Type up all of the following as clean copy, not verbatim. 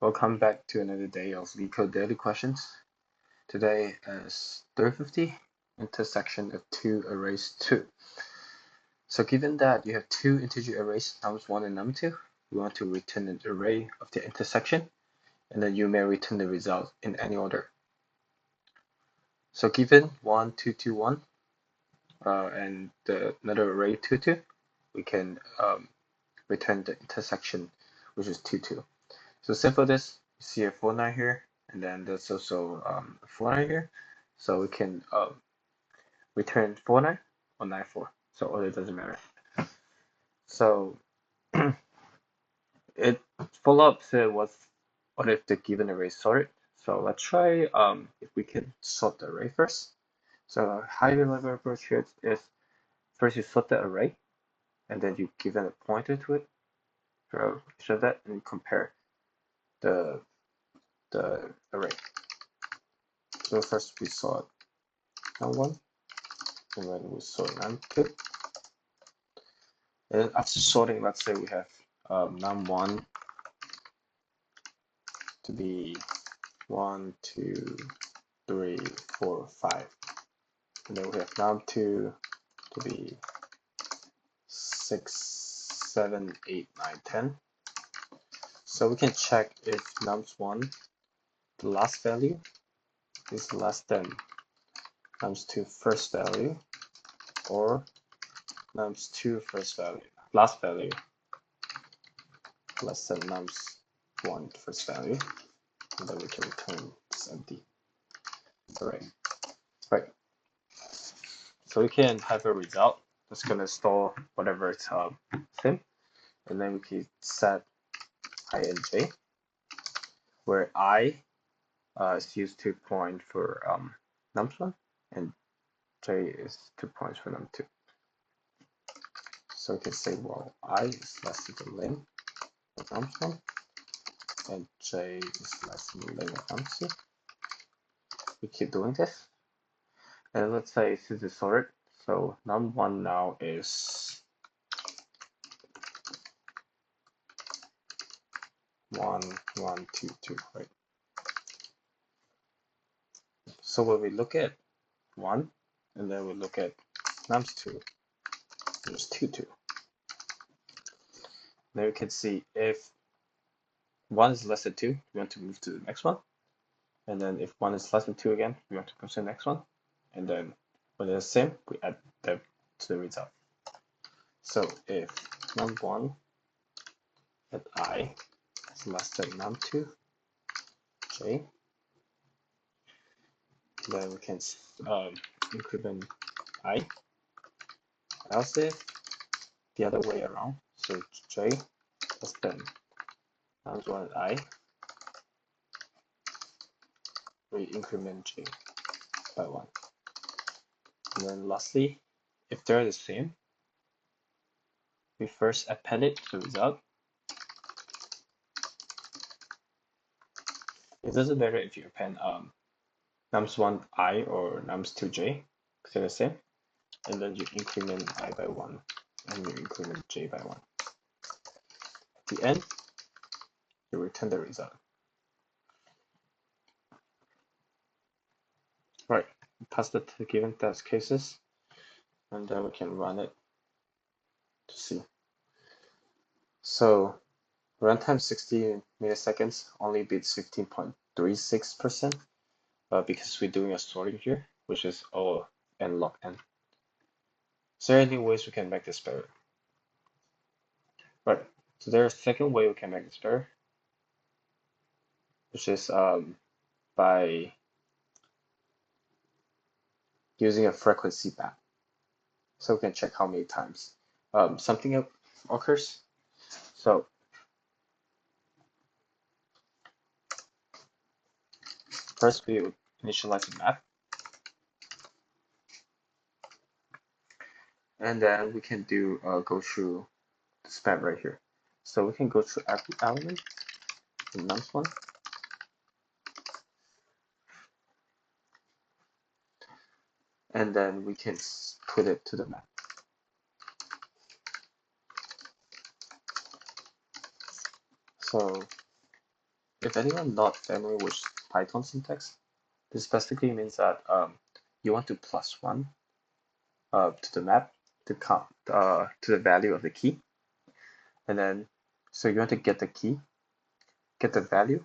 Welcome back to another day of LeetCode Daily Questions. Today is 350, intersection of two arrays 2. So given that you have two integer arrays, num1 and num2, you want to return an array of the intersection, and then you may return the result in any order. So given 1, 2, 2, 1, and another array 2, 2, we can return the intersection, which is 2, 2. So say for this, you see a 4, 9 here, and then there's also a 4, 9 here. So we can return 4, 9 or 9, 4. So order doesn't matter. So it follow-up said what if the given array is sorted. So let's try if we can sort the array first. So a higher level approach here is first you sort the array, and then you give it a pointer to it. Show that and compare the array. So first we sort num1, and then we sort num2. And after sorting, let's say we have num1 to be 1, 2, 3, 4, 5. And then we have num2 to be 6, 7, 8, 9, 10. So we can check if nums1, the last value, is less than nums2 first value, or nums2 first value, last value, less than nums1 first value, and then we can return this empty array. Right. So we can have a result that's gonna store whatever it's sim, and then we can set I and j, where I is used to point for num1, and j is 2 points for num2. So we can say, well, I is less than the lim of num1, and j is less than the lim of num2. We keep doing this, and let's say since it's sorted, so num1 now is 1, 1, 2, 2, right? So when we look at 1, and then we look at nums2, there's 2, 2. Now you can see if 1 is less than 2, we want to move to the next one. And then if 1 is less than 2 again, we want to go to the next one. And then when they're the same, we add them to the result. So if num1 at I is less than num2 j, then we can increment I. Else if the other way around, so j less than num1 at I, we increment j by 1. And then lastly, if they're the same, we first append it to the result. It doesn't matter if you append nums1 I or nums2 j, because they're the same. And then you increment I by 1, and you increment j by 1. At the end, you return the result. Right, pass it to the given test cases, and then we can run it to see. So runtime 60 milliseconds only beats 15.36%, because we're doing a sorting here, which is O n log n. Is there any ways we can make this better? Right, so there's a second way we can make this better, which is by using a frequency map. So we can check how many times something occurs. So first we would initialize a map, and then we can do go through this map right here. So we can go through every element in nums1, and then we can put it to the map. So if anyone not familiar with Python syntax, this basically means that you want to plus one to the map to count to the value of the key, and then so you want to get the key, get the value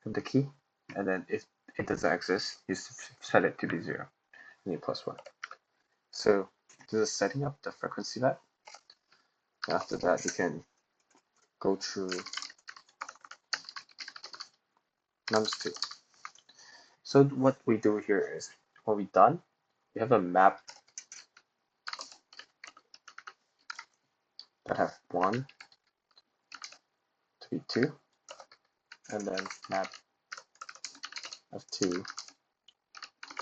from the key, and then if it doesn't exist, you set it to be 0, and you plus 1. So this is setting up the frequency map. After that, you can go through nums2. So what we do here is, what we've done, we have a map that have 1 to be 2, and then map of 2 to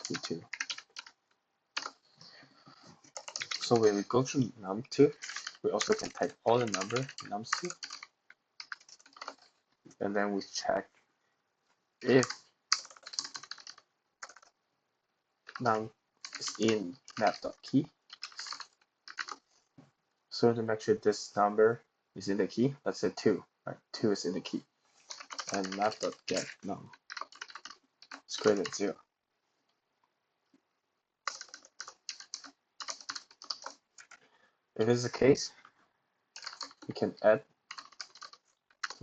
be 2. So when we go through num2, we also can type all the number in nums2, and then we check if num is in map.key. So to make sure this number is in the key, let's say 2, right? 2 is in the key, and map.get num is greater than 0. If this is the case, we can add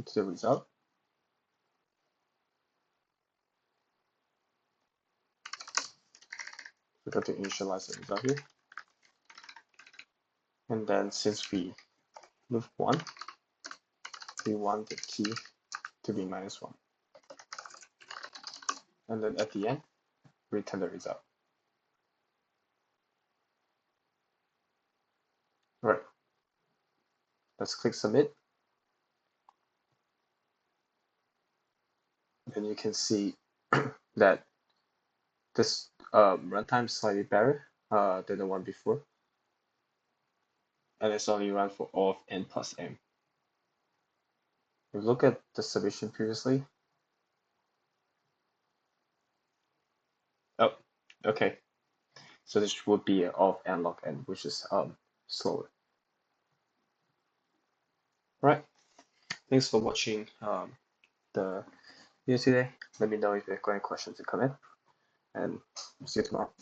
to the result. We're going to initialize the result here. And then since we move 1, we want the key to be -1. And then at the end, return the result. Right. Let's click submit. And you can see that this runtime is slightly better than the one before. And it's only run for all of n plus m. If you look at the submission previously. Oh, okay. So this would be all of n log n, which is slower. Right. Thanks for watching the video today. Let me know if you have any questions to comment, and see you tomorrow.